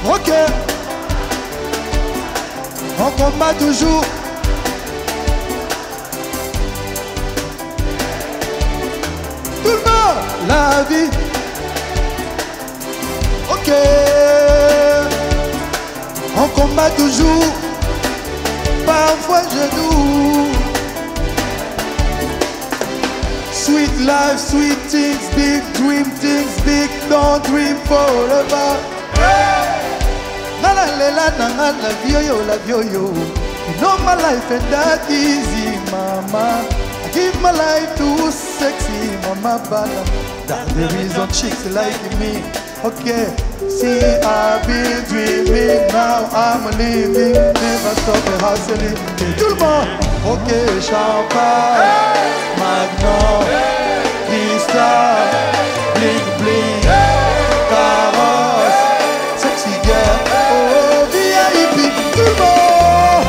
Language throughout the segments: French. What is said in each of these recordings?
Ok. On combat toujours. Tout le monde, la vie. Ok. On combat toujours. Parfois genoux. Sweet life, sweet things, big dream things, big don't dream forever. Nala lela nanga la vioyo, la vioyo. You know my life ain't that easy, mama. I give my life to sexy, mama bala. That the reason chicks like me. Okay, see I've been dreaming, now I'm living. Never stop hustling. Tout le monde. Okay, champagne, Magnum, Cristal, bling bling, carrosse, sexy girl, oh VIP, tout le monde.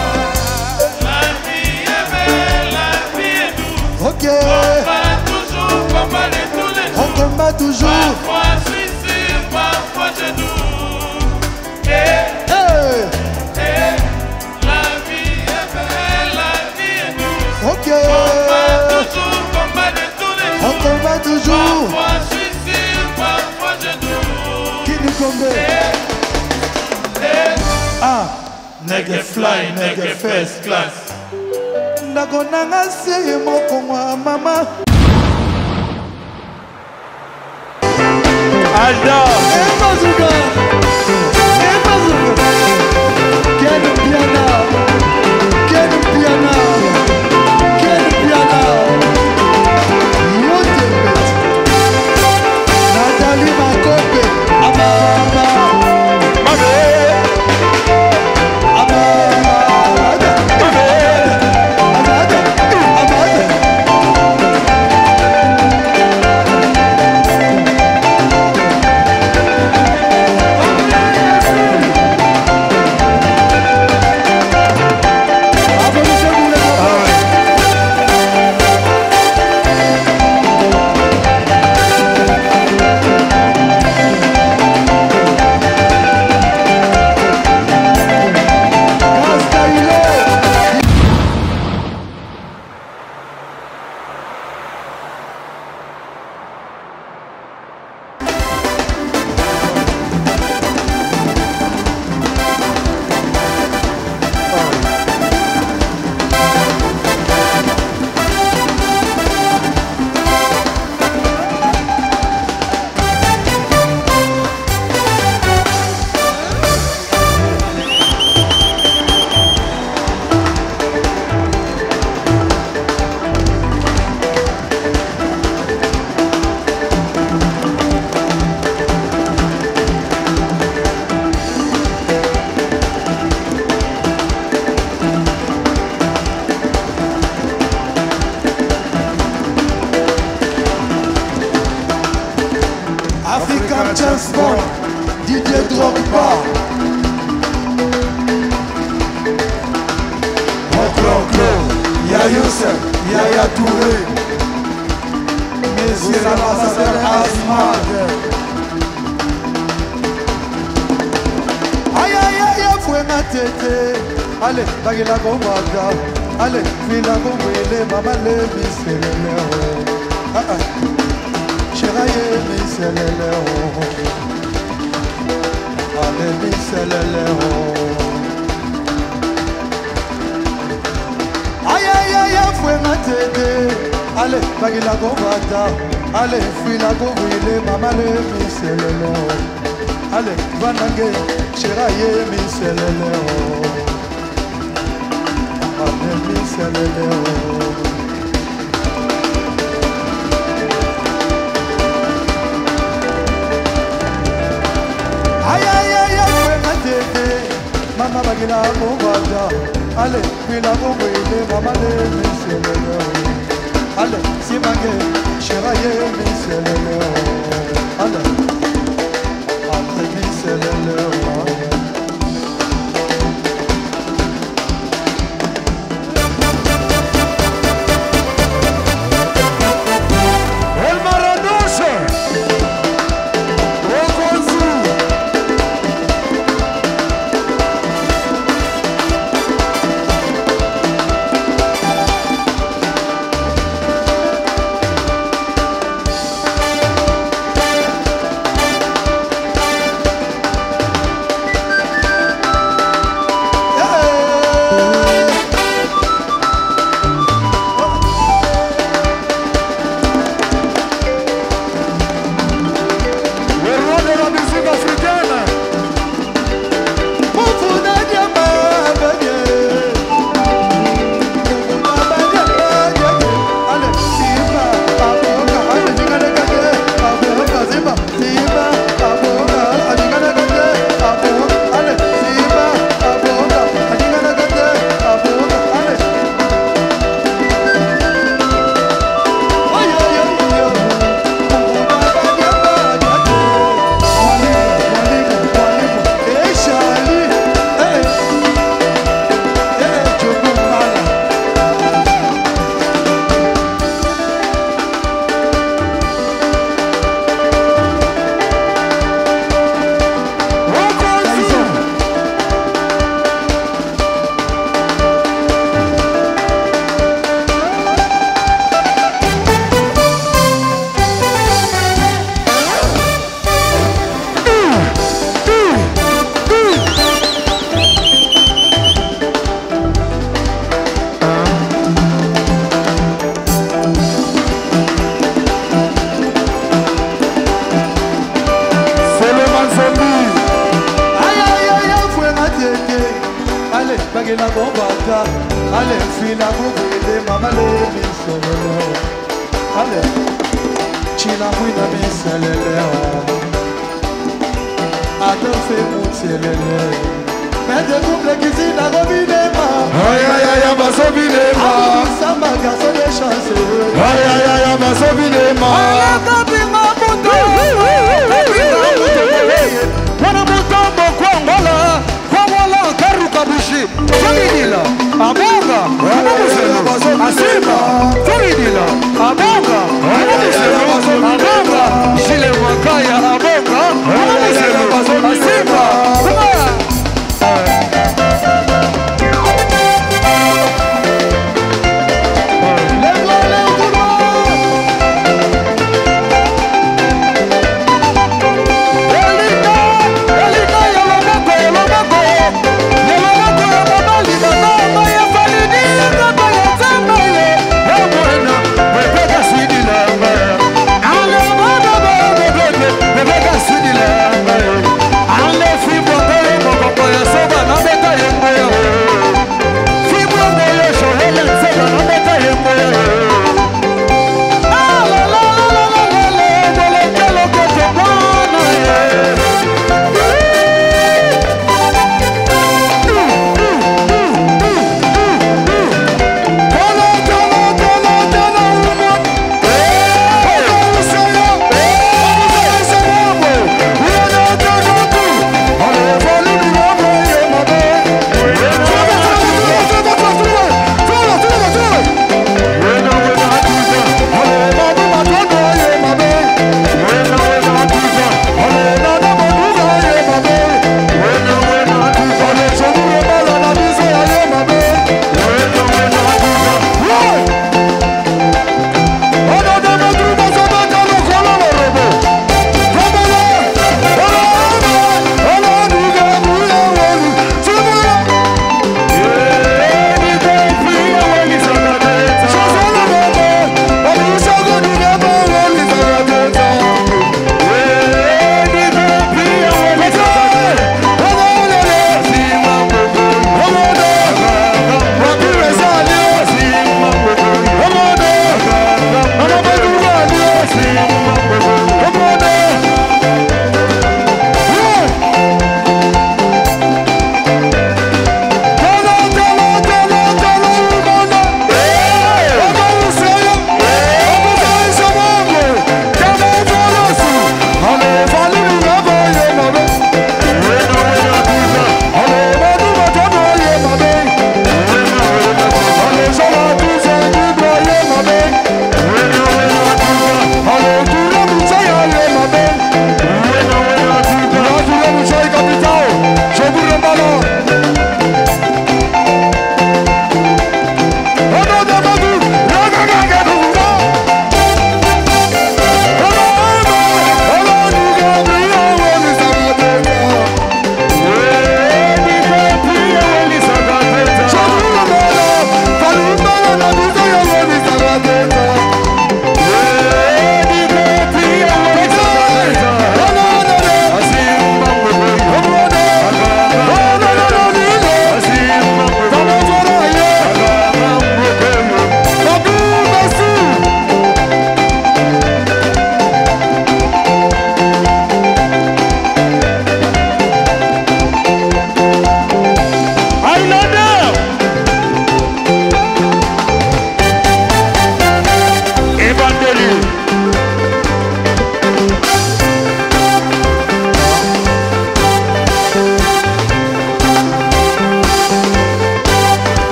La vie est belle, la vie est douce. Ok. Combat tous les jours. On combat toujours. Parfois suicide, parfois genoux. Hey. La vie est belle, la vie est douce. Ok. Combat de tous les jours. On combat toujours. Parfois suicide, parfois genoux. Qui nous combat? Ah. Nigga fly, nigga first class. Nagonanga seye moko mwa mama. Alda. Bazooka. Bazooka. Quel piano. Quel piano. Quel piano. Motivate. Nathalie Makope. Amama. African Transport, DJ Drogba. Clo, Yaya Youssef, Yaya Touré. Monsieur l'ambassadeur Asma. Aïe aïe aïe, fouet ma tête. Allez, bagila gombaga. Allez, fila gombele, mama le biselele. Chiraye biselele. Allez, biselele. Aïe aïe aïe, fouet ma tête. Allez, bagila gombaga. Allez, fila gombele, mama le biselele. Allez, vanage, chiraye biselele. Allez, biselele. Aïe aïe aïe, fouet ma tête. Mama bagila gombaga. Allez, fila gombele, mama le biselele. Allez, si mange, chiraye biselele. Allez. El Maradoche, Okonzu, fina gombata, ale fina gubile mama le misolele. Ale, china muina miselele. Adam fe mutselele. Mede couple qui s'y n'a gobilema. Aïe aïe aïe ma sobilema. Sama garçon de chance. Aïe aïe aïe ma sobilema. Kapinga muto. Wana mutombo kwangwala. Kwangwala karuka bushi. Famidila. Abonga. Asimba. Famidila. Abonga. Abonga. Jile wakaya abonga. Asimba. Lève-la,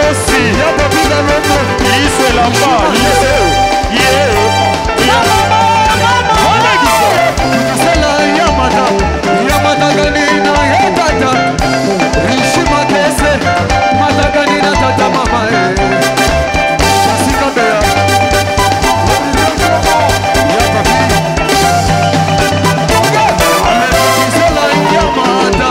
bosi ya babinga lomo Liswe lamba, liswe. Sela Yamata Ganina Yatata Rishi Matese Mata Ganina Tata Mama Asika Bea Sela Yamata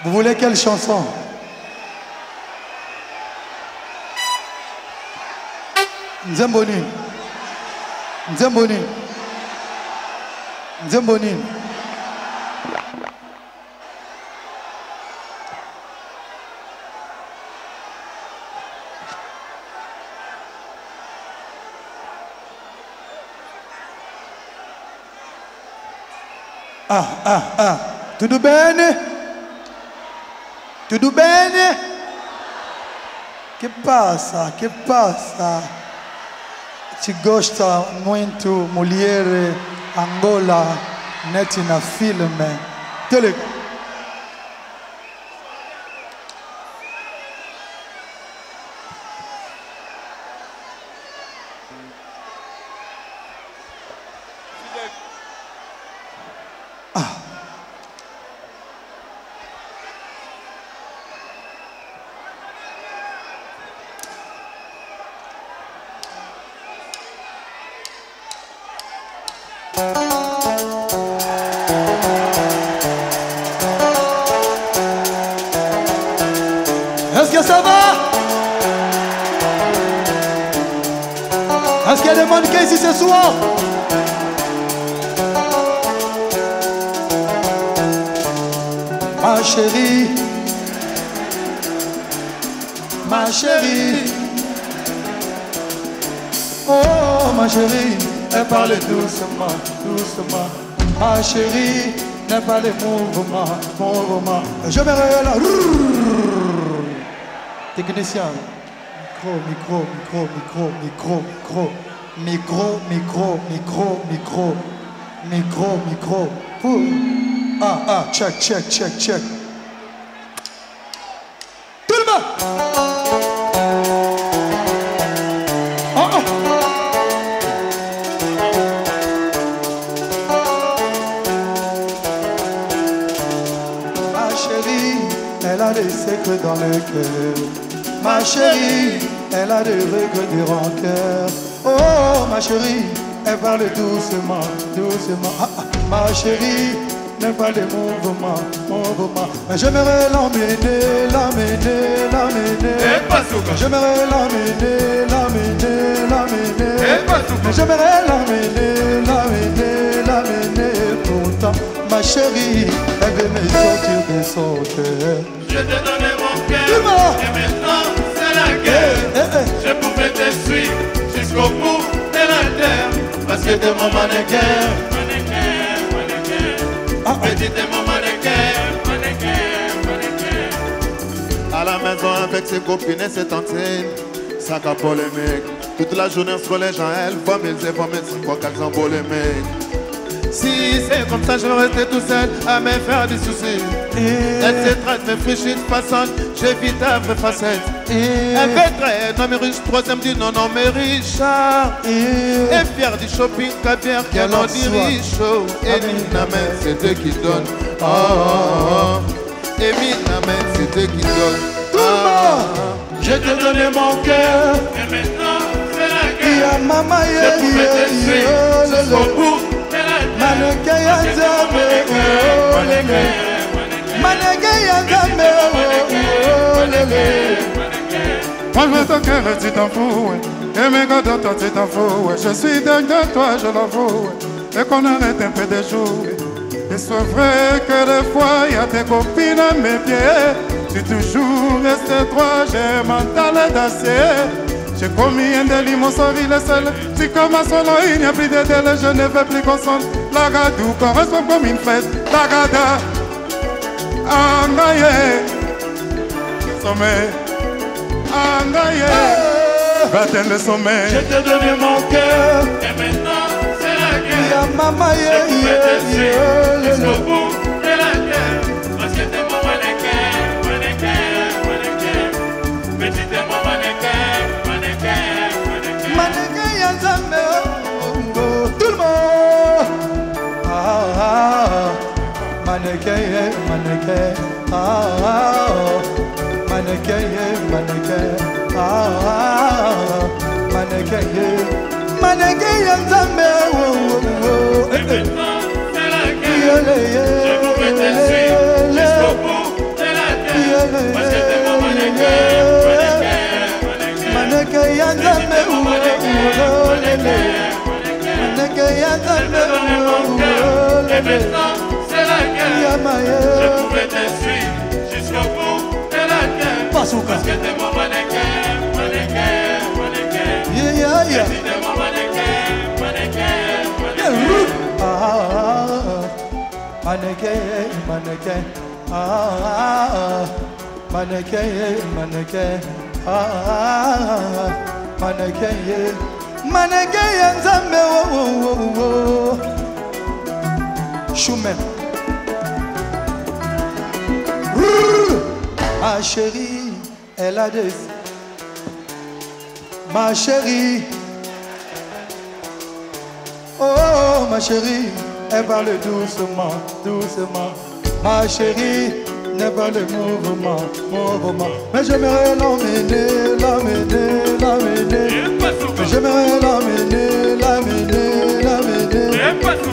Vous voulez quelle chanson? Nzemboni. Nzemboni. Nzemboni. Tudo bene? Tudo bene? Che passa? Che passa? Ci gosta muito mulher Angola net na film. Tele. Est-ce que ça va? Est-ce qu'il y a des mannequins ici ce soir? Ma chérie, ma chérie, oh ma chérie, elle parle doucement, doucement. Ma chérie, n'aime pas les mouvements, mouvements. Je me relâche. Technicien, micro, micro, micro, micro, micro, micro, micro, micro, micro, micro, micro. Check, check, check, check. Tout le monde. Ma chérie, elle a des secrets dans le cœur. Ma chérie, elle a des regrets du rancœur. Oh, ma chérie, elle parle doucement, doucement. Ma chérie, n'aime pas les mouvements, mouvements. Mais j'aimerais l'emmener, l'emmener, l'emmener. J'aimerais l'emmener, l'emmener, l'emmener. Mais j'aimerais l'emmener, l'emmener, l'emmener. Pourtant, ma chérie, elle veut me sortir de son cœur. Je t'ai donné mon cœur, et maintenant c'est la guerre. Je pouvais te suivre jusqu'au bout de la terre, parce que t'es mon mannequin, mannequin, mannequin. Petit t'es mon mannequin, mannequin, mannequin. À la maison avec ses copines et ses tantines, sac à polémique. Toute la journée sur les gens, elles vomissent, c'est quoi qu'elles ont polémique. Si c'est comme ça, je vais rester tout seul à me faire des soucis. Elle se traite, me frichit, façonne, j'évite ta vraie facette. Elle fait très, non mais riche, troisième dit non, non mais Richard. Et fier du shopping, caviar, qu'elle en dirige. Et Minamen, c'est eux qui donnent. Oh, oh, oh. Et Minamen, c'est eux qui donnent. Tout le monde, je t'ai donné mon cœur. Et maintenant, c'est la guerre. Ya maman, Je pouvais te suivre jusqu'au bout. Mannequin ya Nzambe, oh lele. Mannequin ya Nzambe, oh lele. Moi je veux ton cœur, tu t'en fous, et mes gars dans toi, tu t'en fous. Je suis dingue de toi, je l'avoue, et qu'on arrête un peu de jouer. Et c'est vrai que des fois, y a tes copines à mes pieds. Tu toujours resté droit, j'ai un mental d'acier. J'ai commis un délit, mon sort il est seul. Si comme un solo, il n'y a plus de délai, je ne veux plus qu'on sonne. La gadou correspond comme une fête. La gada, angaye, sommet, angaye, va-t-elle le sommet. Je t'ai donné mon cœur. Et maintenant, c'est la guerre. Ya maman, Je pouvais te suivre lele. jusqu'au bout de la terre, parce que t'es mon mannequin, mannequin, mannequin. Petit t'es mon mannequin, mannequin, mannequin. Mannequin ya Nzambe, oh, oh. Tout le monde. Mannequin, mannequin. Mannequin, mannequin. Mannequin, mannequin ya Nzambe, oh, oh, oh. Et maintenant, c'est la guerre. Je pouvais te suivre jusqu'au bout de la Et maintenant, c'est la guerre. Je pouvais te suivre jusqu'au bout de la guerre. Parce que t'es mon mannequin, mannequin, mannequin. Et si t'es mon mannequin, mannequin, mannequin. Mannequin, mannequin. Mannequin, mannequin. Mannequin, mannequin, Nzambe, Choumen. Ma chérie, elle a des... Ma chérie. Oh, ma chérie, elle parle doucement, doucement. Ma chérie, n'est pas le mouvement, mouvement. Mais j'aimerais l'emmener, l'emmener, l'emmener. Mais j'aimerais l'emmener, l'emmener, l'emmener.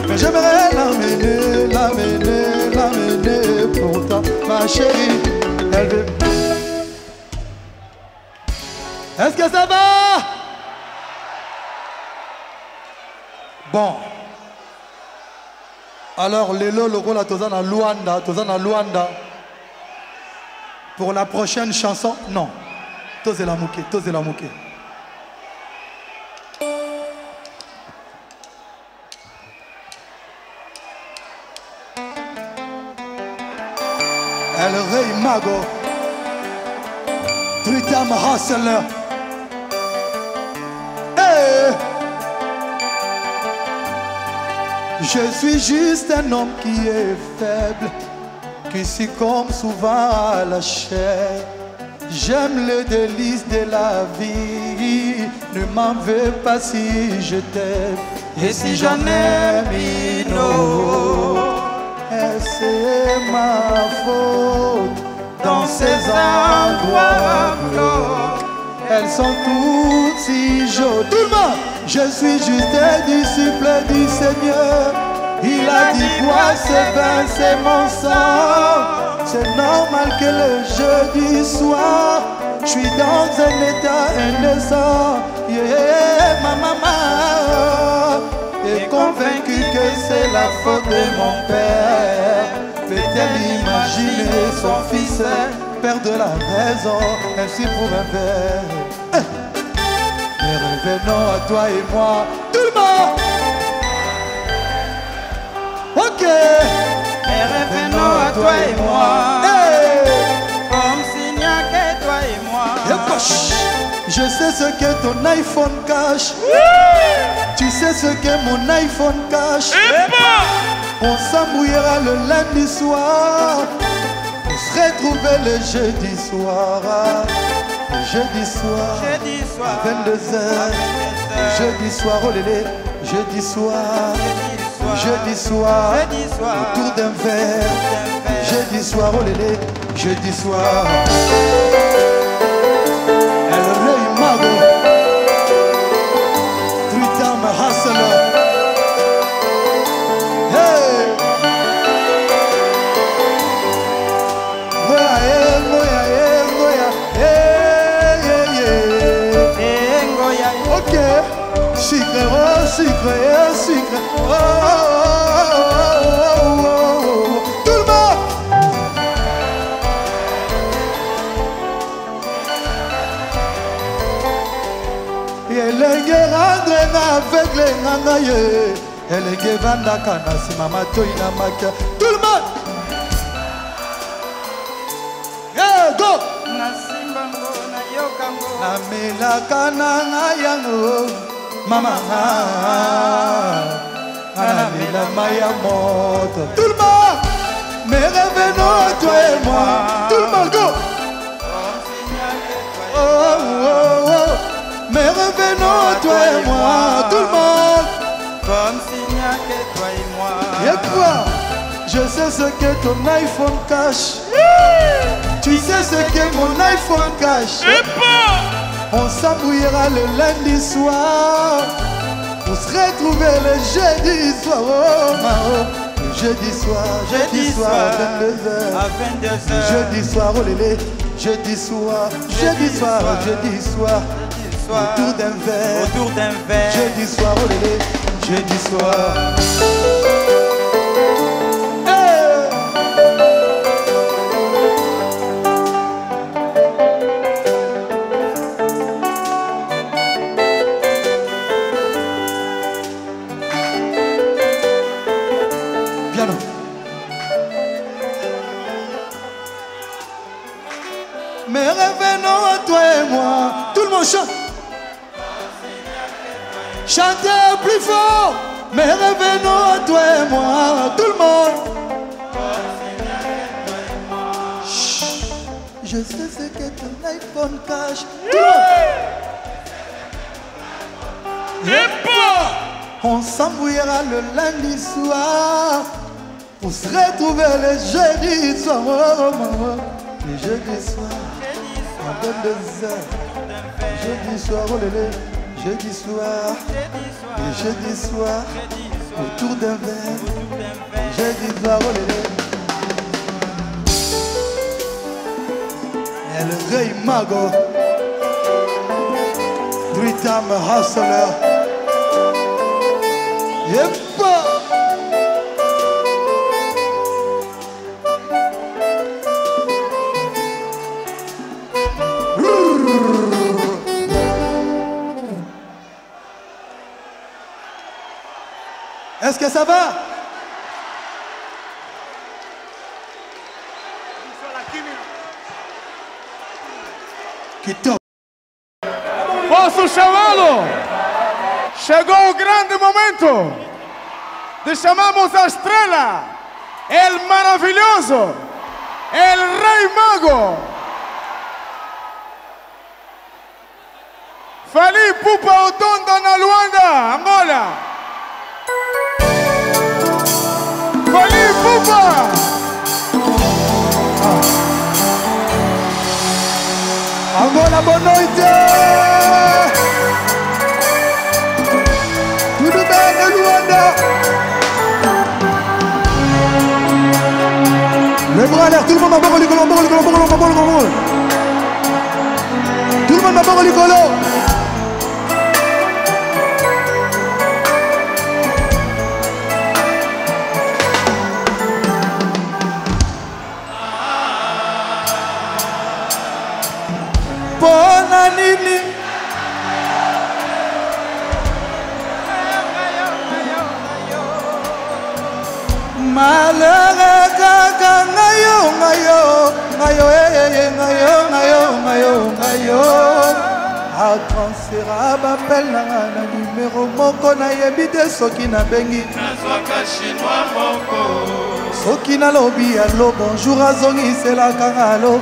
Mais j'aimerais l'emmener, l'emmener, l'emmener. Pourtant, ma chérie, elle veut. Est-ce que ça va? Bon. Alors, Lelo, le rôle à Tozana Luanda, Tozana Luanda. Pour la prochaine chanson, non. Tozé la mouké, Tozé la mouké. El Rey Mago. Tritam Hustler. Hey! Je suis juste un homme qui est faible, qui succombe souvent à la chair. J'aime le délice de la vie, ne m'en veux pas si je t'aime. Et si j'en aime une autre, c'est ma faute. Dans ces endroits clos, elles sont toutes si jolies. Tout le monde, je suis juste un disciple du Seigneur. Il a dit bois ce vin, c'est mon sang. C'est normal que le jeudi soir, je suis dans un état indécent. Yeah, ma maman est convaincue que c'est la faute de mon père. Peut-elle imaginer son fils perdre la raison ainsi pour un verre? Mais revenons à toi et moi, tout le monde. Ok. Et revenons à toi et moi, Hey. comme s'il n'y a que toi et moi. Je sais ce que ton iPhone cache. Tu sais ce que mon iPhone cache. On s'embrouillera le lundi soir. On se retrouvera le jeudi soir. Le jeudi soir, Jeudi soir, 22h. Jeudi soir, oh lélé. Jeudi soir, jeudi soir, jeudi soir, autour d'un verre. Jeudi soir, oh lélé. Jeudi soir. El Rey Mago. Tritam Hustler. Hey! Ngoya, ngoya, ngoya. Hey, yeah, yeah. et Ngoya, Ok. Sucre, oh, sucre, oh, sucre. Oh, oh, oh, oh, oh, oh. Tout le monde! Elenge rendre avec les nangaye. Elenge vanda kana si mama toina maka. Tout le monde! Yeah, go! na simbango, na yokango, Namelaka nanga yango mama Anamela maya moto. Tout le monde! Mais revenons à toi et moi. Tout le monde, go! comme s'il n'y a que toi et Oh, oh, oh. Mais revenons à toi et moi. Tout le monde! comme s'il n'y a que toi et moi. Et quoi? Je sais ce que ton iPhone cache. Tu sais ce que mon iPhone cache. On s'embrouillera le lundi soir. On se retrouvera le jeudi soir. Oh, oh. Le jeudi soir, Jeudi soir, 22h. à 22h, Jeudi soir, oh lélé. Jeudi soir, jeudi soir, jeudi soir. jeudi soir, Autour d'un verre. autour d'un verre, Jeudi soir, oh lélé. Jeudi soir. on chante. Chantez plus fort. Mais revenons à toi et moi, tout le monde. Chut. Je sais ce que ton iPhone cache. Tout le monde. On s'embrouillera le lundi soir pour se retrouver le jeudi soir. Le jeudi soir, à 22h. Jeudi soir, oh lélé. Jeudi soir, et jeudi soir, autour d'un verre. Jeudi soir, oh lélé. El Rey Mago, 3-time hustler. Yepa. Est-ce que ça va? Que top! Posso chamá-lo? Chegou o grande momento de chamarmos a estrela, el maravilhoso, el Rei Mago. Fally Ipupa, o dono na Luanda, Angola. Fally Ipupa. Angola, boa noite! Tudo bem, Luanda? Les bras à l'air, tout le monde m'a barre au licolo, tout le monde m'a barre au licolo. Bona nini malere kaka ngayo a transfera bapel na numéro moko na yebi te soki na bengi soki nalobi alo bonjour azongiselaka ngalo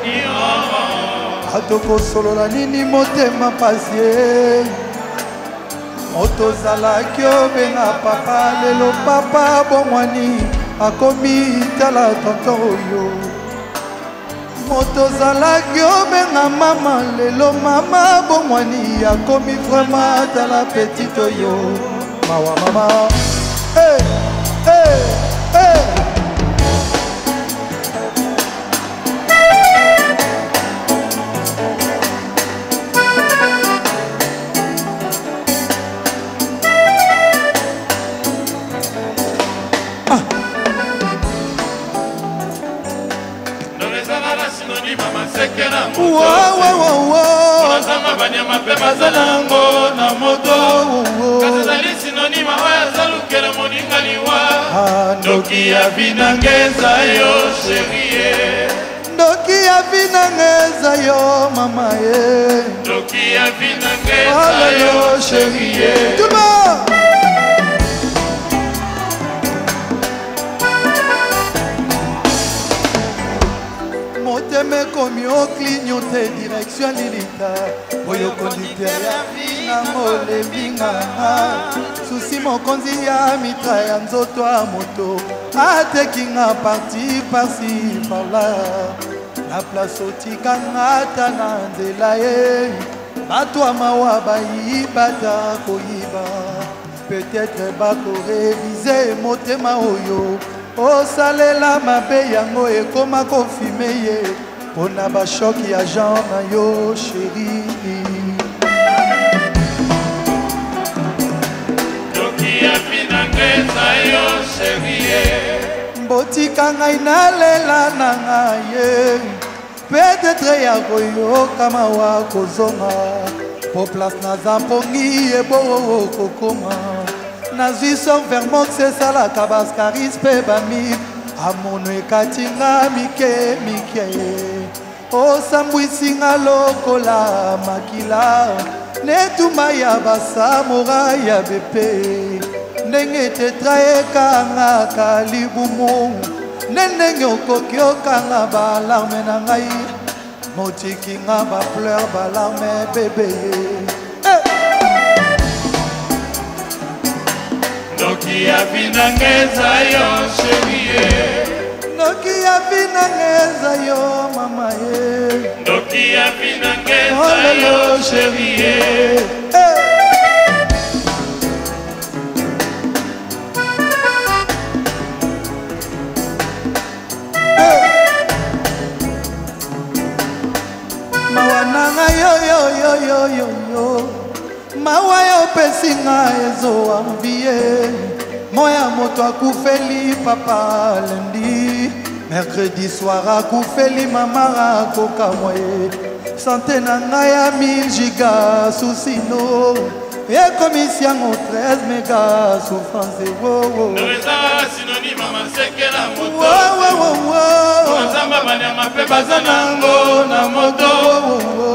atoko solo la nini motema pasie moto zalaki obenga papa lelo papa bomwani akomi tala tonton oyo moto zalaki obenga mama lelo mama bomwani akomi vraiment tala petite oyo mawa mama hey, hey, hey. Ndoki ya vinangeza yo chérie, Ndoki ya vinangeza yo mama ye, Ndoki ya vinangeza yo chérie. Tout le monde. Moteme komi o clignoté direction Lilita Oyo conducteur ya vina mole binga Susi mokonzi ya mitra ya nzoto a moto Atekinga parti par-ci par-là Na place otikanga tana nzela ye Bato mawa bayibata koyiba Peut-être bako réviser motema oyo osalela mabe yango ekoma konfime ye mpona bashoki ya jean na yo sheri Ndoki ya vinangeza yo chérie, mbotika ngai nalela na ngai ye petetre ya koyoka mawa kozonga po place naza mpongi ebo kokoma nazwi son vermox esalaka baskaris mpe bamif amono ekatinga mike mike osambwisinga lokola makila netuma ya basamura ya bepe ndenge tetra ekangaka libumu ndenge okoki okanga balarme na ngai motiki nga bapleur balarme bebe Noki ya vinangeza yo chérie Noki ya vinangeza yo mama ye Noki ya vinangeza yo chérie Mawananga yo yo yo yo yo yo Mawa yo pesinga ezo ambie Moya moto akufeli papa lundi Mercredi soir akufeli mama koka moye Santé na ngai ya 1000 giga susino Ekomisi yango 13 mega souffrance Noeza synonyme masekela moto Nzamba banyama pe bazanango na moto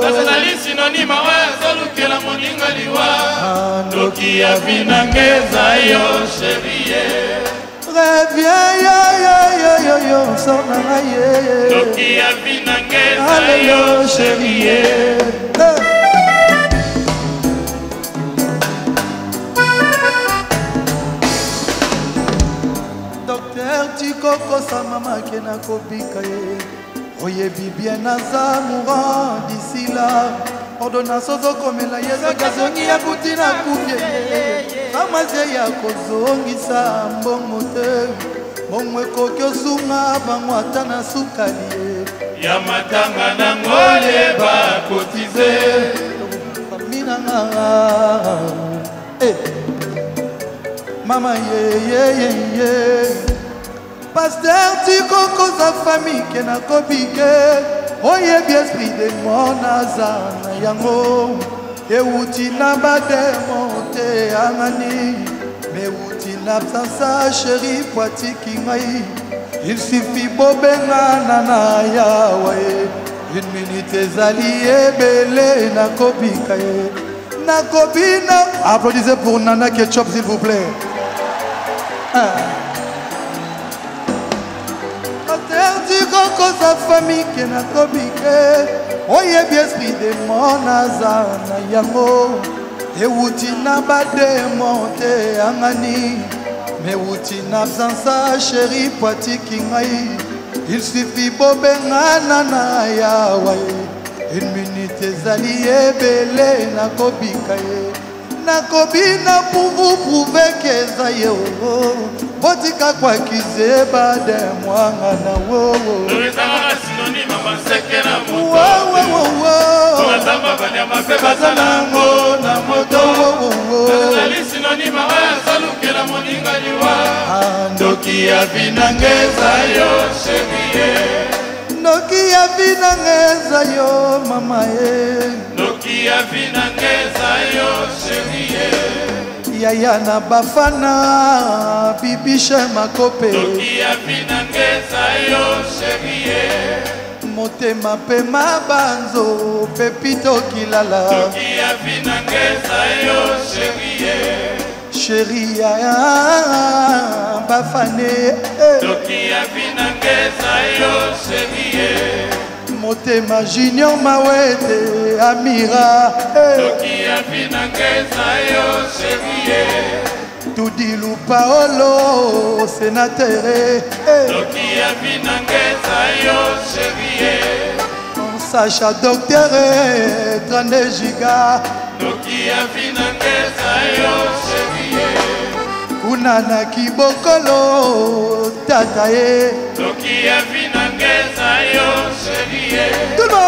Nazali synonyme wa zolukela moninga liwa Noki ya vinangeza yo chérie Reviens yo yo yo yo yo sona ngaye Noki ya vinangeza yo chérie Kokosa mama kena kobika ye oyebi bien naza mourant d'ici là ordonnance ozokomela ye zakazongi ya kuti na kubye amaze ya kozongisa mbongo te mbongo ekoki osunga bango ata na sukali ye ya matanga na ngole bakotize faminanga mama ye ye ye ye Pasteur, tu coco sa famille qui n'a copié. Oye bien esprit de mon azana yango. Et où tu n'as pas démonté amani. Mais où tu n'as pas sa chérie poiti qui maï. Il suffit bobenga nana yawaye. Une minute les alliés belé na kobika. Na kobina. Applaudissez pour Nana Ketchup s'il vous plaît. Du coco sa famille qui n'a cobiqué Oye bien esprit de mon azana yango Et où tu n'as pas démonté angani Mais où tu n'as pas sa chérie poiti kingai Il suffit bobenga nana yawaye Une minute ezali ebele na kobikaye Na kobina pour vous prouver que ça y est Botika kwa kizeba de mwanga na wo Noezanga synonyme masekela moto Nzamba banyama pe bazanango na moto Nazali synonyme wa zalukela moninga liwa Ndoki ya vinangeza yo chérie Noki ya vinangeza yo mama ye Noki ya vinangeza yo chérie Yaya na bafana bibishe makope Noki ya vinangeza yo chérie Motema pe mabanzo pepito kilala Noki ya vinangeza yo chérie Chérie ya bafane Noki ya vinangeza yo chérie Motema Junior Mawete Amira Noki ya vinangeza yo chérie Tudilu Paolo sénateur Noki ya vinangeza yo chérie Sacha docteur 32 giga Noki ya vinangeza yo chérie Unana kibokolo tata ye Noki ya vinangeza yo chérie Tout le monde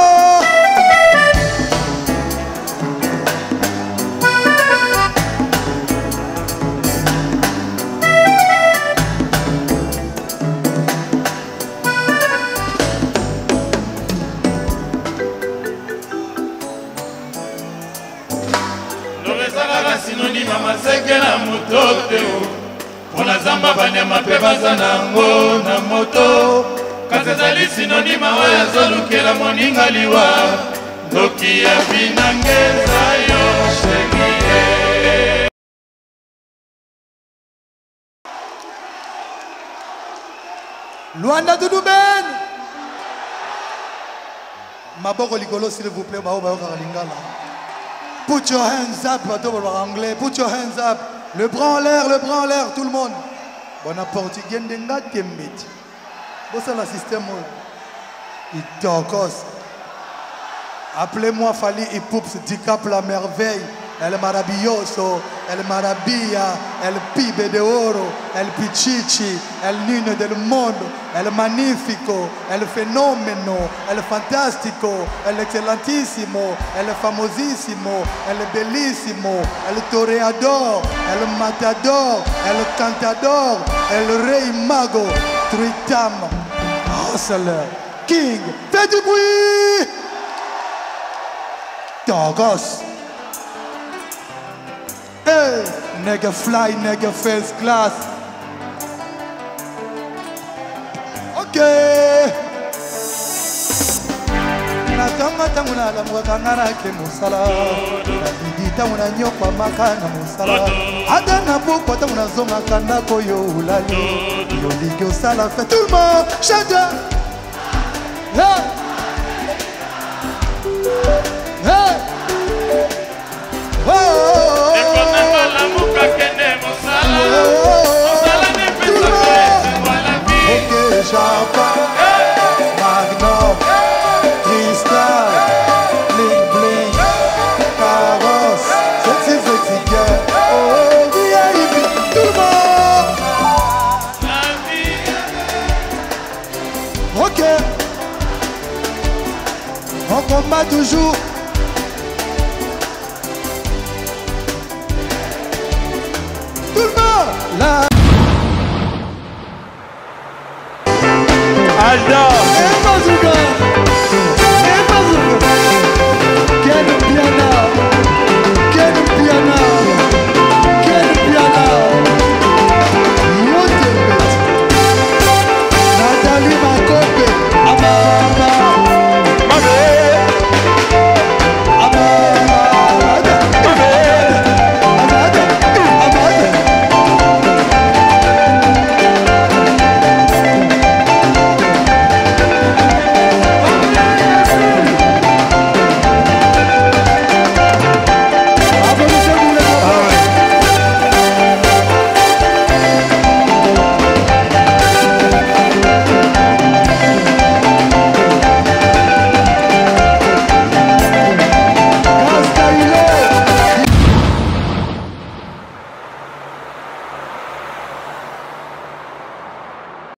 Synonyme masekela moto te Pona zamba banyama pe bazanango na moto Kasi ezali synonyme oyo azolukela moninga liwa Noki ya binangeza yo chérie. Luanda Doudouben. Maboko likolo s'il vous plaît, bao bao karalingala. Put your hands up, bateau anglais. Put your hands up. Le bras en l'air, tout le monde. Bon portugais ndenga tembeti. Bon ça le système. Il t'ocose. Appelez-moi Fali Ipups, Dicap la merveille. El maravilloso, el maravilla, el pibe de oro, el pichichi, el niño del mundo, el magnifico, el fenómeno, el fantástico, el excelentissimo, el famosissimo, el bellissimo, el toreador, el matador, el cantador, el rey mago, Tritam, hustler, king, fais du bruit! Togos. Hey, nigga fly, nigga first class. Okay. Natanga tamuna la mwakangana ke musala. Na bidi tamuna nyokwa makana musala. Ada na buko tamuna zonga kanda koyo ulali. Yo ligyo sala fait tout le monde chante. Hey. Hey. Oh. Ok, Java, Magnum, Crystal, Bling Bling, Carrosse, sexy girl, oh, VIP, tout le monde. Ok, on combat toujours. Tout le monde là. Alda